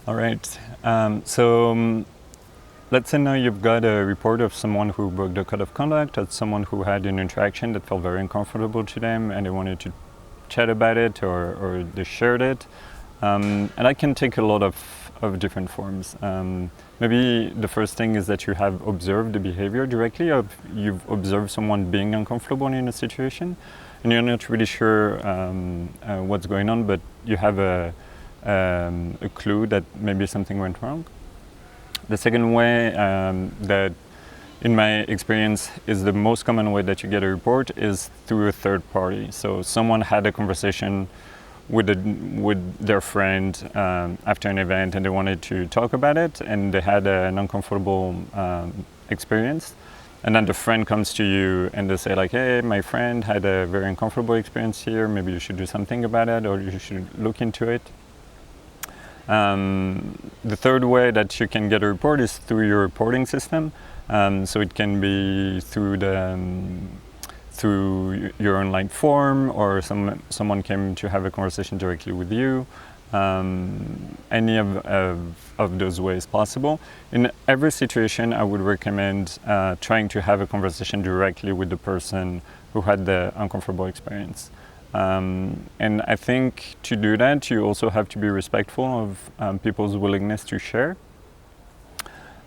All right. Let's say now you've got a report of someone who broke the code of conduct, or someone who had an interaction that felt very uncomfortable to them, and they wanted to chat about it, or they shared it. And that can take a lot of different forms. Maybe the first thing is that you have observed the behavior directly, or you've observed someone being uncomfortable in a situation, and you're not really sure what's going on, but you have a clue that maybe something went wrong. The second way that, in my experience, is the most common way that you get a report is through a third party. So someone had a conversation with their friend after an event, and they wanted to talk about it, and they had an uncomfortable experience. And then the friend comes to you and they say like, hey, my friend had a very uncomfortable experience here, maybe you should do something about it, or you should look into it. The third way that you can get a report is through your reporting system. So it can be through your online form, or someone came to have a conversation directly with you. Any of those ways possible. In every situation, I would recommend trying to have a conversation directly with the person who had the uncomfortable experience. And I think to do that, you also have to be respectful of people's willingness to share.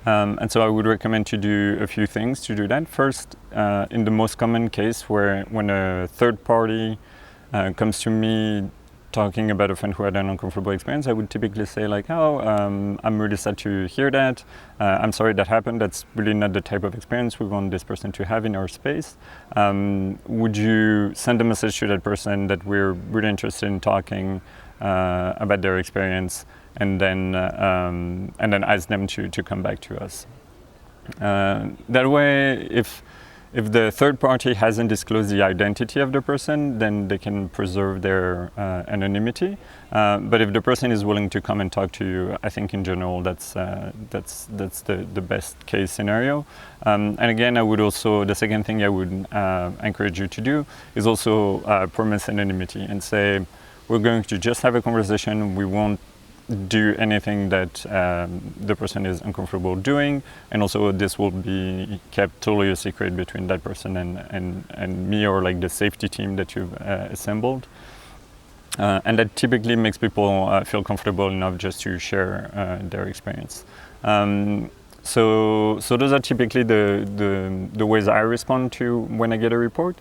And so I would recommend to do a few things to do that. First, in the most common case when a third party comes to me talking about a friend who had an uncomfortable experience, I would typically say like, I'm really sad to hear that. I'm sorry that happened. That's really not the type of experience we want this person to have in our space. Would you send a message to that person that we're really interested in talking about their experience, and then ask them to come back to us. That way, if the third party hasn't disclosed the identity of the person, then they can preserve their anonymity. But if the person is willing to come and talk to you, I think in general that's the best case scenario. And again, the second thing I would encourage you to do is also promise anonymity and say, we're going to just have a conversation. We won't do anything that the person is uncomfortable doing, and also this will be kept totally a secret between that person and me, or like the safety team that you've assembled. And that typically makes people feel comfortable enough just to share their experience. So those are typically the ways I respond to when I get a report.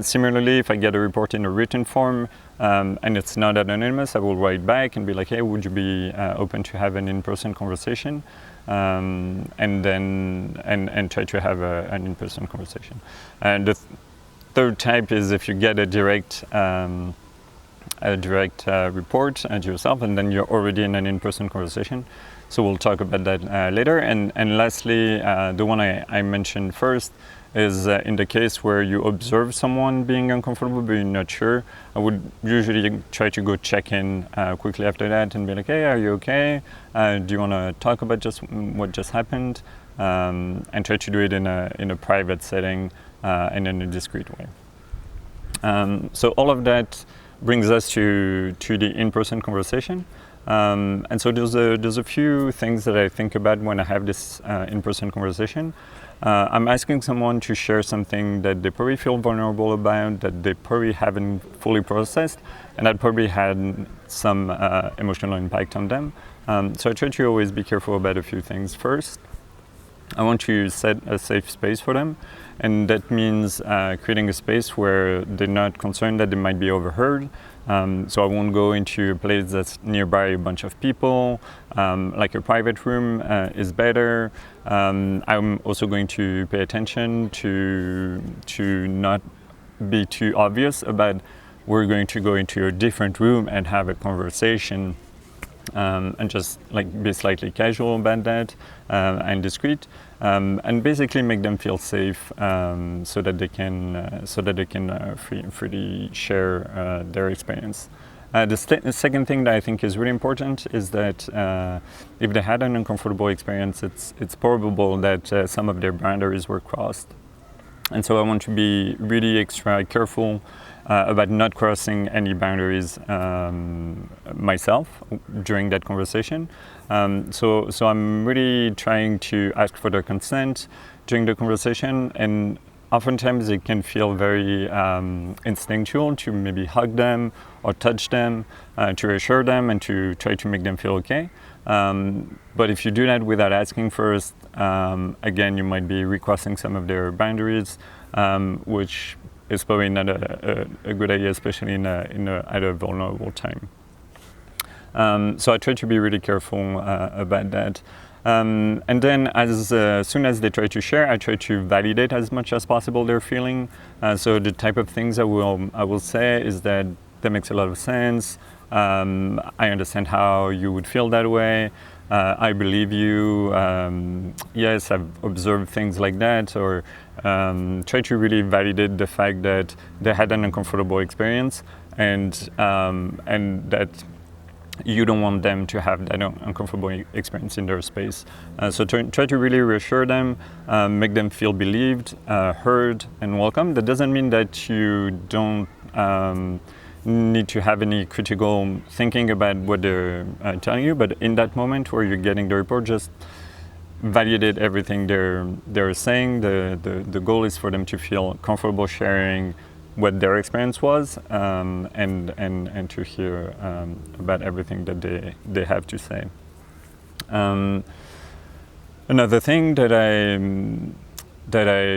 Similarly, if I get a report in a written form and it's not anonymous, I will write back and be like, hey, would you be open to have an in-person conversation? And try to have an in-person conversation. And the third type is if you get a direct report to yourself, and then you're already in an in-person conversation. So we'll talk about that later. And lastly, the one I mentioned first is in the case where you observe someone being uncomfortable but you're not sure. I would usually try to go check in quickly after that and be like, hey, are you okay? Do you want to talk about what just happened? And try to do it in a private setting and in a discreet way. So all of that brings us to the in-person conversation. And so there's a few things that I think about when I have this in-person conversation. I'm asking someone to share something that they probably feel vulnerable about, that they probably haven't fully processed, and that probably had some emotional impact on them. So I try to always be careful about a few things. First, I want to set a safe space for them, and that means creating a space where they're not concerned that they might be overheard. So I won't go into a place that's nearby a bunch of people, like a private room is better. I'm also going to pay attention to not be too obvious about we're going to go into a different room and have a conversation. And just like be slightly casual about that and discreet, and basically make them feel safe so that they can freely share their experience. The second thing that I think is really important is that if they had an uncomfortable experience, it's probable that some of their boundaries were crossed. And so I want to be really extra careful about not crossing any boundaries myself during that conversation. So I'm really trying to ask for their consent during the conversation, and oftentimes it can feel very instinctual to maybe hug them or touch them, to reassure them and to try to make them feel okay. But if you do that without asking first, again, you might be recrossing some of their boundaries, which is probably not a good idea, especially at a vulnerable time. So I try to be really careful about that. And then as soon as they try to share, I try to validate as much as possible their feeling. So the type of things I will say is that makes a lot of sense. I understand how you would feel that way. I believe you. Yes, I've observed things like that. Or try to really validate the fact that they had an uncomfortable experience, and that you don't want them to have that uncomfortable experience in their space. So try to really reassure them, make them feel believed, heard, and welcome. That doesn't mean that you don't need to have any critical thinking about what they're telling you, but in that moment where you're getting the report, just validate everything they're saying. The goal is for them to feel comfortable sharing what their experience was, and to hear about everything that they have to say. Another thing that I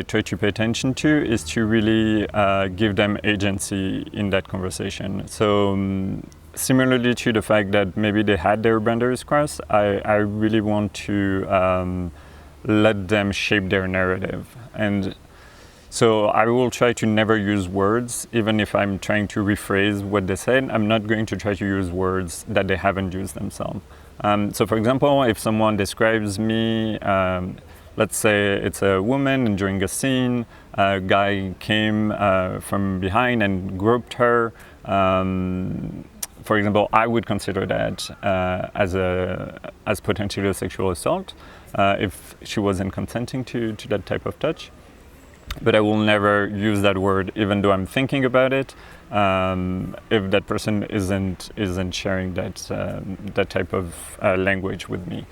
try to pay attention to is to really give them agency in that conversation. So similarly to the fact that maybe they had their boundaries crossed, I really want to let them shape their narrative. And so I will try to never use words, even if I'm trying to rephrase what they said. I'm not going to try to use words that they haven't used themselves. So for example, if someone describes me, let's say it's a woman and during a scene, a guy came from behind and groped her. For example, I would consider that as potentially a sexual assault if she wasn't consenting to that type of touch. But I will never use that word, even though I'm thinking about it, if that person isn't sharing that type of language with me.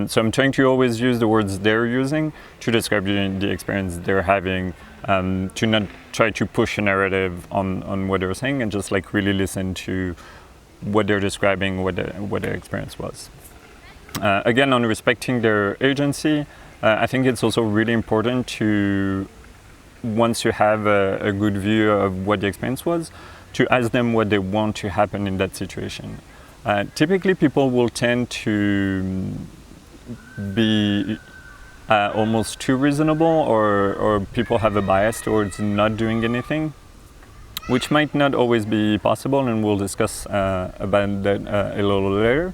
So I'm trying to always use the words they're using to describe the experience they're having, to not try to push a narrative on what they're saying, and just like really listen to what they're describing, what their experience was. Again, on respecting their agency, I think it's also really important to, once you have a good view of what the experience was, to ask them what they want to happen in that situation. Typically, people will tend to be almost too reasonable, or people have a bias towards not doing anything, which might not always be possible, and we'll discuss about that a little later.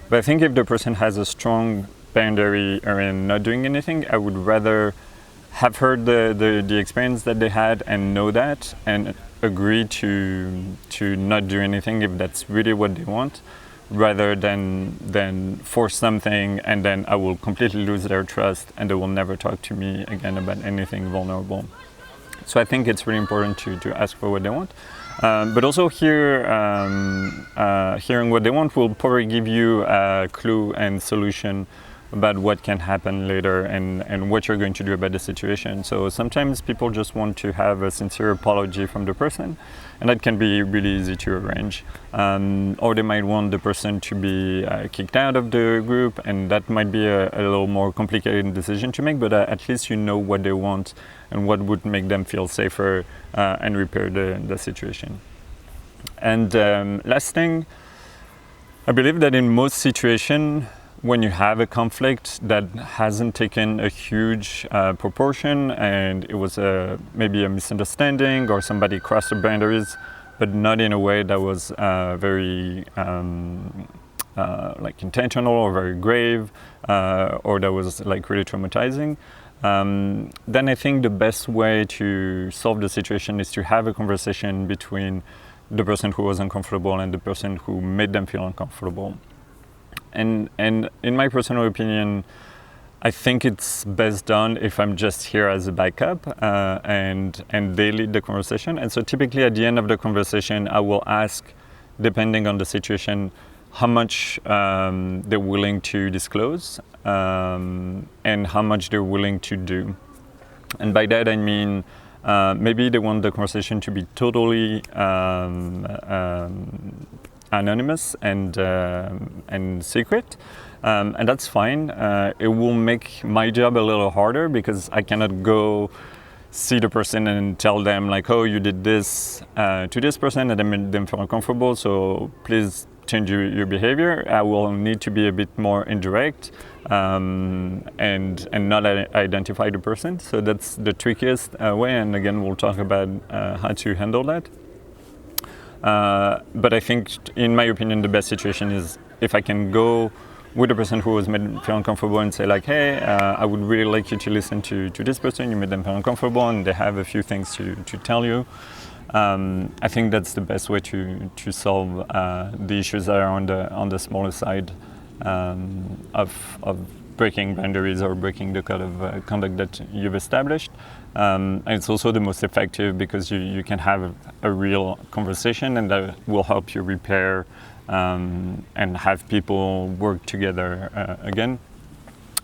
But I think if the person has a strong boundary around not doing anything, I would rather have heard the experience that they had and know that, and agree to not do anything if that's really what they want, rather than force something and then I will completely lose their trust and they will never talk to me again about anything vulnerable. So I think it's really important to ask for what they want. But also hearing what they want will probably give you a clue and solution about what can happen later and what you're going to do about the situation. So sometimes people just want to have a sincere apology from the person, and that can be really easy to arrange. Or they might want the person to be kicked out of the group, and that might be a little more complicated decision to make, but at least you know what they want and what would make them feel safer and repair the situation. And last thing, I believe that in most situations, when you have a conflict that hasn't taken a huge proportion and it was maybe a misunderstanding or somebody crossed the boundaries, but not in a way that was very like intentional or very grave, or that was like really traumatizing, then I think the best way to solve the situation is to have a conversation between the person who was uncomfortable and the person who made them feel uncomfortable. And in my personal opinion, I think it's best done if I'm just here as a backup and they lead the conversation. And so typically at the end of the conversation, I will ask, depending on the situation, how much they're willing to disclose and how much they're willing to do. And by that I mean maybe they want the conversation to be totally anonymous and secret. And that's fine. It will make my job a little harder because I cannot go see the person and tell them like, oh, you did this to this person and that made them feel uncomfortable, so please change your behavior. I will need to be a bit more indirect and not identify the person. So that's the trickiest way, and again, we'll talk about how to handle that. But I think, in my opinion, the best situation is if I can go with the person who was made feel uncomfortable and say like, hey, I would really like you to listen to this person, you made them feel uncomfortable and they have a few things to tell you. I think that's the best way to solve the issues that are on the smaller side of breaking boundaries or breaking the code of conduct that you've established. And it's also the most effective because you can have a real conversation, and that will help you repair and have people work together again.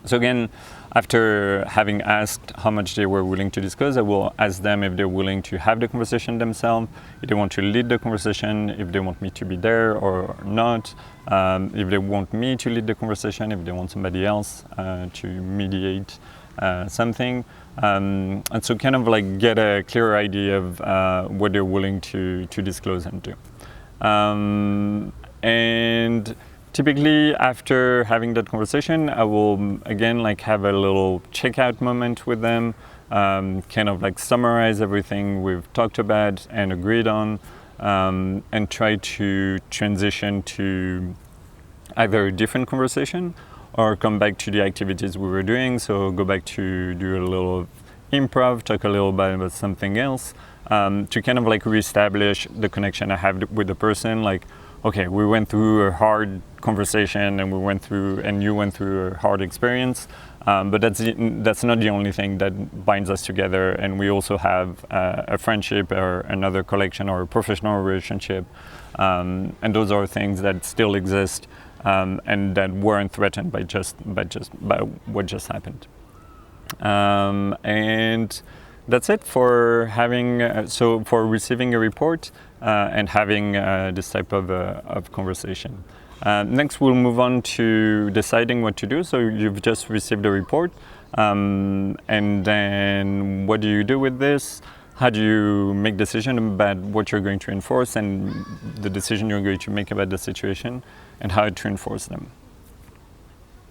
So again, after having asked how much they were willing to discuss, I will ask them if they're willing to have the conversation themselves, if they want to lead the conversation, if they want me to be there or not, if they want me to lead the conversation, if they want somebody else to mediate something. And so kind of like get a clear idea of what they're willing to disclose and do. And typically after having that conversation, I will again like have a little checkout moment with them, kind of like summarize everything we've talked about and agreed on, and try to transition to either a different conversation or come back to the activities we were doing. So go back to do a little improv, talk a little bit about something else, to kind of like reestablish the connection I have with the person. Like, okay, we went through a hard conversation and you went through a hard experience, but that's not the only thing that binds us together. And we also have a friendship or another collection or a professional relationship, and those are things that still exist and that weren't threatened by what just happened. And that's it for having for receiving a report and having this type of conversation. Next, we'll move on to deciding what to do. So you've just received a report, and then what do you do with this? How do you make decision about what you're going to enforce and the decision you're going to make about the situation and how to enforce them?